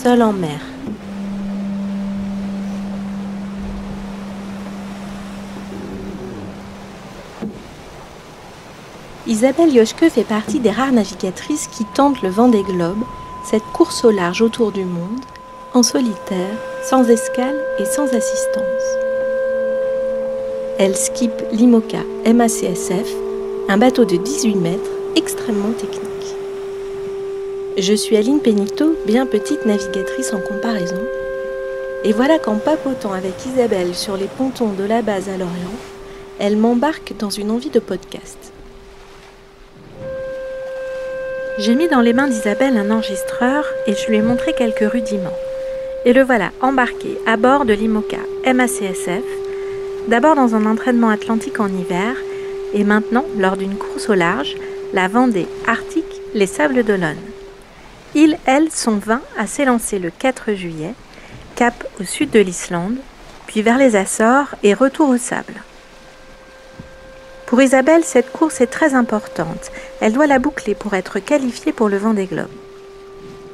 seule en mer. Isabelle Yoshke fait partie des rares navigatrices qui tentent le Vendée Globe, cette course au large autour du monde, en solitaire, sans escale et sans assistance. Elle skippe l'IMOCA MACSF, un bateau de 18 mètres extrêmement technique. Je suis Aline Pénito, bien petite navigatrice en comparaison, et voilà qu'en papotant avec Isabelle sur les pontons de la base à Lorient, elle m'embarque dans une envie de podcast. J'ai mis dans les mains d'Isabelle un enregistreur et je lui ai montré quelques rudiments. Et le voilà embarqué à bord de l'IMOCA MACSF, d'abord dans un entraînement atlantique en hiver, et maintenant lors d'une course au large, la Vendée Arctique, les Sables d'Olonne. Ils, elles, sont 20 à s'élancer le 4 juillet, cap au sud de l'Islande, puis vers les Açores et retour aux Sables. Pour Isabelle, cette course est très importante. Elle doit la boucler pour être qualifiée pour le Vendée Globe.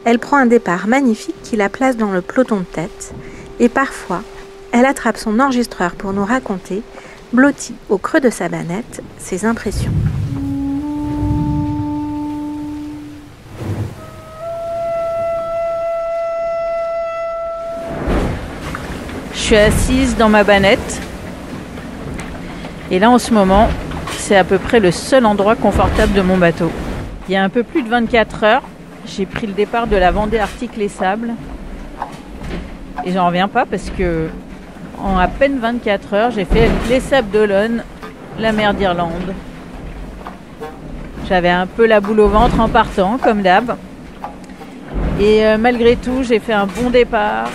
Elle prend un départ magnifique qui la place dans le peloton de tête et parfois, elle attrape son enregistreur pour nous raconter, blottie au creux de sa banette, ses impressions. Je suis assise dans ma banette et là en ce moment, c'est à peu près le seul endroit confortable de mon bateau. Il y a un peu plus de 24 heures, j'ai pris le départ de la Vendée Arctique les Sables et j'en reviens pas parce que en à peine 24 heures, j'ai fait les Sables d'Olonne, la mer d'Irlande. J'avais un peu la boule au ventre en partant, comme d'hab. Et malgré tout, j'ai fait un bon départ.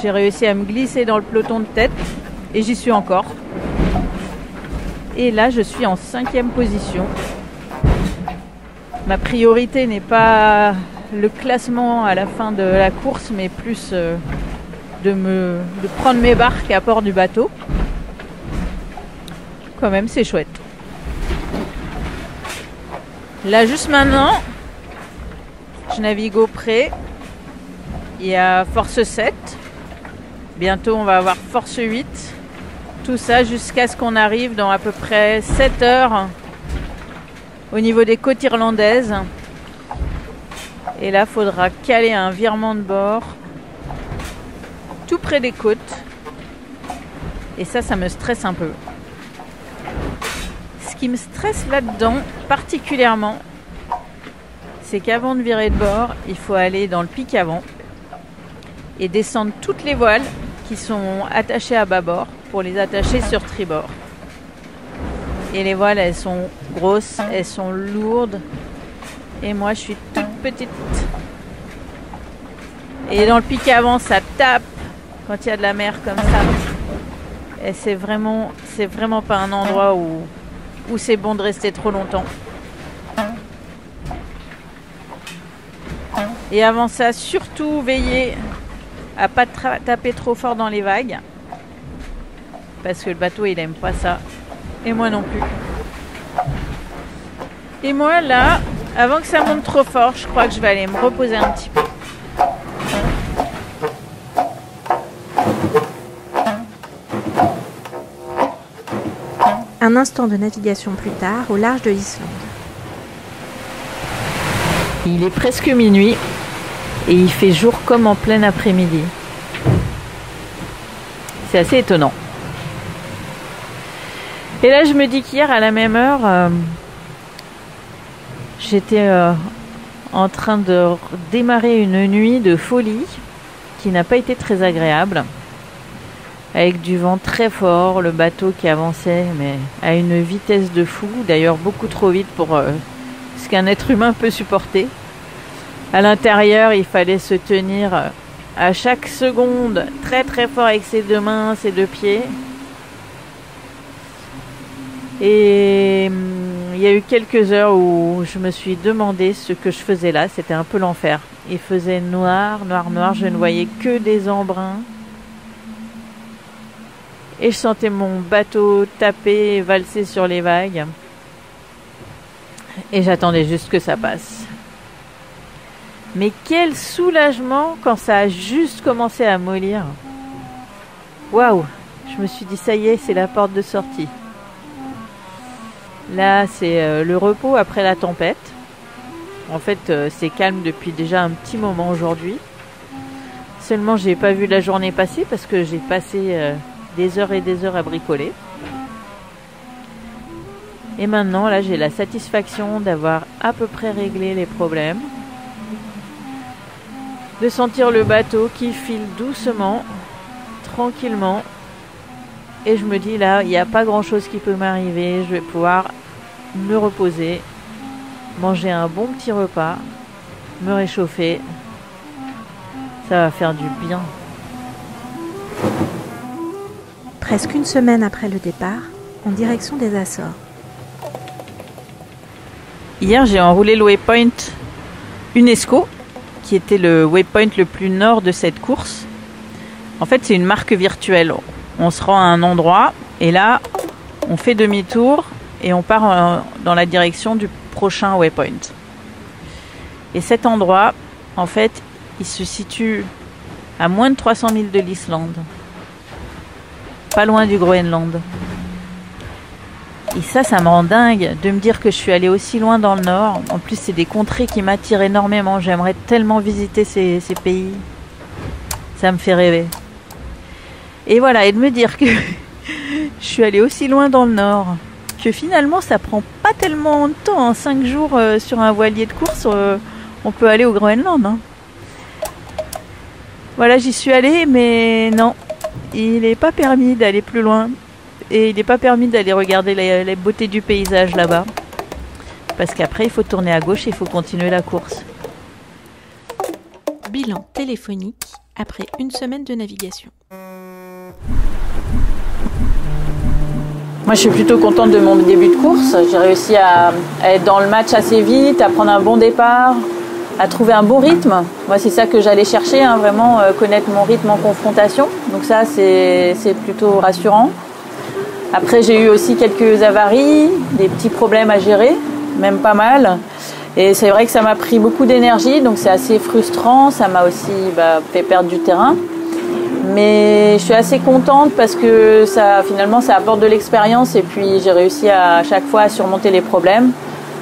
J'ai réussi à me glisser dans le peloton de tête et j'y suis encore. Et là, je suis en 5e position. Ma priorité n'est pas le classement à la fin de la course, mais plus de prendre mes barques à bord du bateau. Quand même, c'est chouette. Là, juste maintenant, je navigue au pré. Il y a force 7. Bientôt, on va avoir force 8. Tout ça jusqu'à ce qu'on arrive dans à peu près 7 heures au niveau des côtes irlandaises. Et là, il faudra caler un virement de bord tout près des côtes. Et ça me stresse un peu. Ce qui me stresse là-dedans, particulièrement, c'est qu'avant de virer de bord, il faut aller dans le pic avant et descendre toutes les voiles qui sont attachées à bâbord pour les attacher sur tribord. Et les voiles, elles sont grosses, elles sont lourdes. Et moi, je suis toute petite. Et dans le pic avant, ça tape quand il y a de la mer comme ça. Et c'est vraiment pas un endroit où c'est bon de rester trop longtemps. Et avant ça, surtout veiller à pas taper trop fort dans les vagues. Parce que le bateau, il aime pas ça. Et moi non plus. Et moi, là, avant que ça monte trop fort, je crois que je vais aller me reposer un petit peu. Un instant de navigation plus tard, au large de l'Islande. Il est presque minuit et il fait jour comme en plein après-midi. C'est assez étonnant. Et là, je me dis qu'hier, à la même heure, j'étais en train de démarrer une nuit de folie qui n'a pas été très agréable. Avec du vent très fort, le bateau qui avançait mais à une vitesse de fou, d'ailleurs beaucoup trop vite pour ce qu'un être humain peut supporter. À l'intérieur, il fallait se tenir à chaque seconde très très fort avec ses deux mains, ses deux pieds. Et il y a eu quelques heures où je me suis demandé ce que je faisais là. C'était un peu l'enfer. Il faisait noir, noir, noir. Je ne voyais que des embruns. Et je sentais mon bateau taper et valser sur les vagues. Et j'attendais juste que ça passe. Mais quel soulagement quand ça a juste commencé à mollir. Waouh! Je me suis dit, ça y est, c'est la porte de sortie. Là, c'est le repos après la tempête. En fait, c'est calme depuis déjà un petit moment aujourd'hui. Seulement, j'ai pas vu la journée passer parce que j'ai passé des heures et des heures à bricoler. Et maintenant, là, j'ai la satisfaction d'avoir à peu près réglé les problèmes. De sentir le bateau qui file doucement, tranquillement. Et je me dis là, il n'y a pas grand chose qui peut m'arriver. Je vais pouvoir me reposer, manger un bon petit repas, me réchauffer. Ça va faire du bien. Presque une semaine après le départ, en direction des Açores. Hier, j'ai enroulé le waypoint UNESCO, qui était le waypoint le plus nord de cette course. En fait, c'est une marque virtuelle. On se rend à un endroit et là, on fait demi-tour et on part dans la direction du prochain waypoint. Et cet endroit, en fait, il se situe à moins de 300 000 de l'Islande, pas loin du Groenland. Et ça me rend dingue de me dire que je suis allée aussi loin dans le nord. En plus, c'est des contrées qui m'attirent énormément. J'aimerais tellement visiter ces pays. Ça me fait rêver. Et voilà, et de me dire que je suis allée aussi loin dans le nord, que finalement, ça prend pas tellement de temps. En 5 jours sur un voilier de course, on peut aller au Groenland. Hein. Voilà, j'y suis allée, mais non, il n'est pas permis d'aller plus loin. Et il n'est pas permis d'aller regarder les beautés du paysage là-bas. Parce qu'après, il faut tourner à gauche et il faut continuer la course. Bilan téléphonique après une semaine de navigation. Moi, je suis plutôt contente de mon début de course. J'ai réussi à être dans le match assez vite, à prendre un bon départ, à trouver un bon rythme. Moi, c'est ça que j'allais chercher, hein, vraiment connaître mon rythme en confrontation. Donc ça, c'est plutôt rassurant. Après, j'ai eu aussi quelques avaries, des petits problèmes à gérer, même pas mal. Et c'est vrai que ça m'a pris beaucoup d'énergie, donc c'est assez frustrant. Ça m'a aussi fait perdre du terrain. Mais je suis assez contente parce que finalement, ça apporte de l'expérience. Et puis, j'ai réussi à chaque fois à surmonter les problèmes.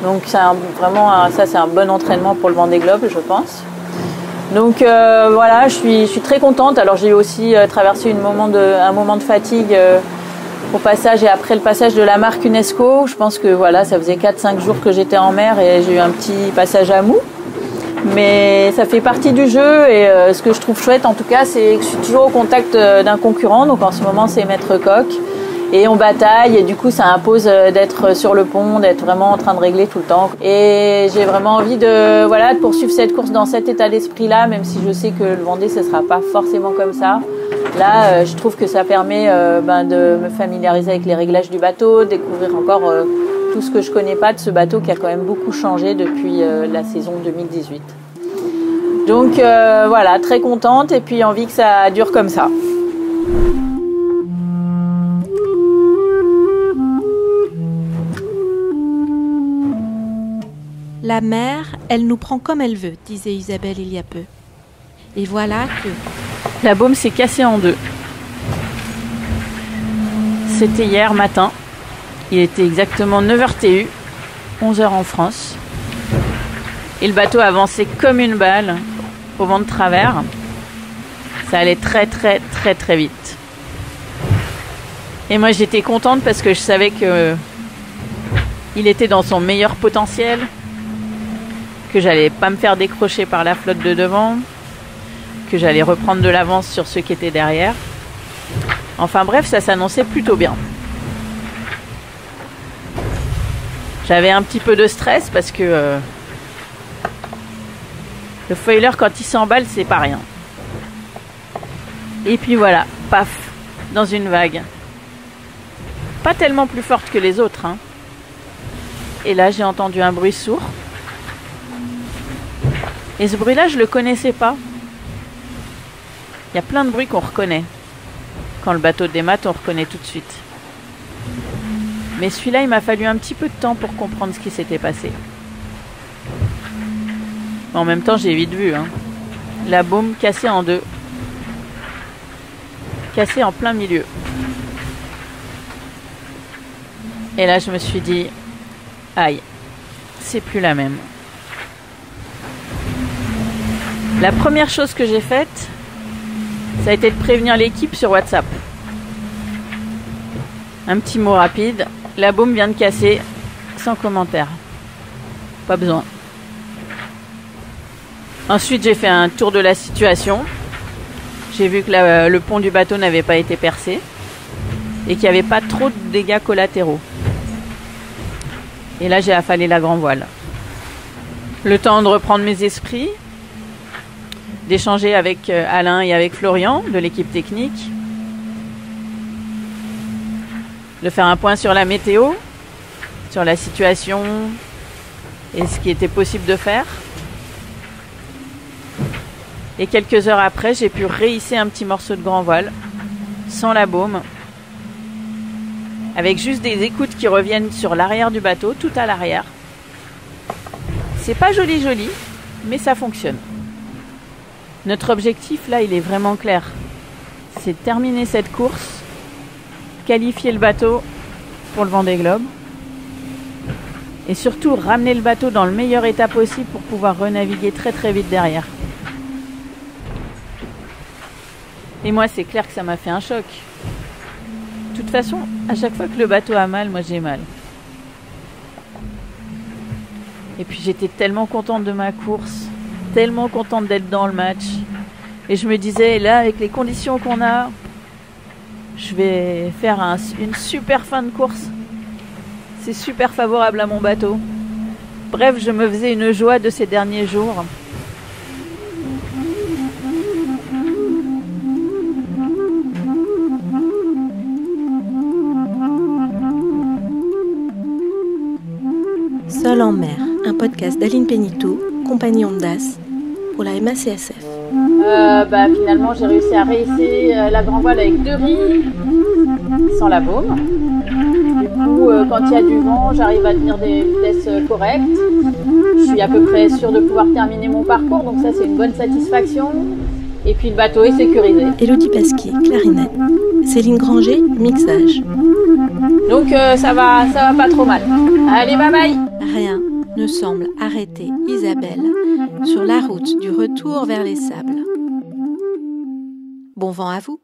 Donc, c'est un bon entraînement pour le Vendée Globe, je pense. Donc, voilà, je suis très contente. Alors, j'ai eu aussi traversé un moment de fatigue au passage et après le passage de la marque UNESCO. Je pense que voilà, ça faisait 4-5 jours que j'étais en mer et j'ai eu un petit passage à mou. Mais ça fait partie du jeu et ce que je trouve chouette en tout cas, c'est que je suis toujours au contact d'un concurrent. Donc en ce moment, c'est Maître Coq. Et on bataille et du coup, ça impose d'être sur le pont, d'être vraiment en train de régler tout le temps. Et j'ai vraiment envie de poursuivre cette course dans cet état d'esprit-là, même si je sais que le Vendée, ce ne sera pas forcément comme ça. Là, je trouve que ça permet de me familiariser avec les réglages du bateau, découvrir encore tout ce que je connais pas de ce bateau qui a quand même beaucoup changé depuis la saison 2018. Donc voilà, très contente et puis envie que ça dure comme ça. La mer, elle nous prend comme elle veut, disait Isabelle il y a peu. Et voilà que... La baume s'est cassée en deux. C'était hier matin. Il était exactement 9h TU, 11h en France. Et le bateau avançait comme une balle au vent de travers. Ça allait très très très très vite. Et moi j'étais contente parce que je savais que il était dans son meilleur potentiel, que j'allais pas me faire décrocher par la flotte de devant, que j'allais reprendre de l'avance sur ceux qui étaient derrière. Enfin bref, ça s'annonçait plutôt bien. J'avais un petit peu de stress parce que le foiler, quand il s'emballe, c'est pas rien. Et puis voilà, paf, dans une vague. Pas tellement plus forte que les autres, hein. Et là, j'ai entendu un bruit sourd. Et ce bruit-là, je le connaissais pas. Il y a plein de bruits qu'on reconnaît. Quand le bateau démate, on reconnaît tout de suite. Mais celui-là, il m'a fallu un petit peu de temps pour comprendre ce qui s'était passé. Mais en même temps, j'ai vite vu. La baume cassée en deux. Cassée en plein milieu. Et là, je me suis dit, aïe, c'est plus la même. La première chose que j'ai faite, ça a été de prévenir l'équipe sur WhatsApp. Un petit mot rapide, la baume vient de casser, sans commentaire. Pas besoin. Ensuite, j'ai fait un tour de la situation. J'ai vu que le pont du bateau n'avait pas été percé et qu'il n'y avait pas trop de dégâts collatéraux. Et là, j'ai affalé la grand voile. Le temps de reprendre mes esprits, d'échanger avec Alain et avec Florian de l'équipe technique, de faire un point sur la météo, sur la situation et ce qui était possible de faire. Et quelques heures après, j'ai pu rehisser un petit morceau de grand voile, sans la baume, avec juste des écoutes qui reviennent sur l'arrière du bateau, tout à l'arrière. C'est pas joli, mais ça fonctionne. Notre objectif, là, il est vraiment clair. C'est de terminer cette course, qualifier le bateau pour le Vendée Globe, et surtout ramener le bateau dans le meilleur état possible pour pouvoir renaviguer très très vite derrière. Et moi, c'est clair que ça m'a fait un choc. De toute façon, à chaque fois que le bateau a mal, moi j'ai mal. Et puis j'étais tellement contente de ma course, tellement contente d'être dans le match. Et je me disais, là, avec les conditions qu'on a, je vais faire une super fin de course. C'est super favorable à mon bateau. Bref, je me faisais une joie de ces derniers jours. Seul en mer, un podcast d'Aline Pénitou, compagnie Ondas, pour la MACSF. Finalement, j'ai réussi à réhisser la grand voile avec 2 rilles, sans la baume. Du coup, quand il y a du vent, j'arrive à tenir des vitesses correctes. Je suis à peu près sûre de pouvoir terminer mon parcours, donc ça, c'est une bonne satisfaction. Et puis, le bateau est sécurisé. Élodie Pasquier, clarinette. Céline Granger, mixage. Donc, ça va pas trop mal. Allez, bye bye! Rien ne semble arrêter Isabelle sur la route du retour vers les sables. Bon vent à vous!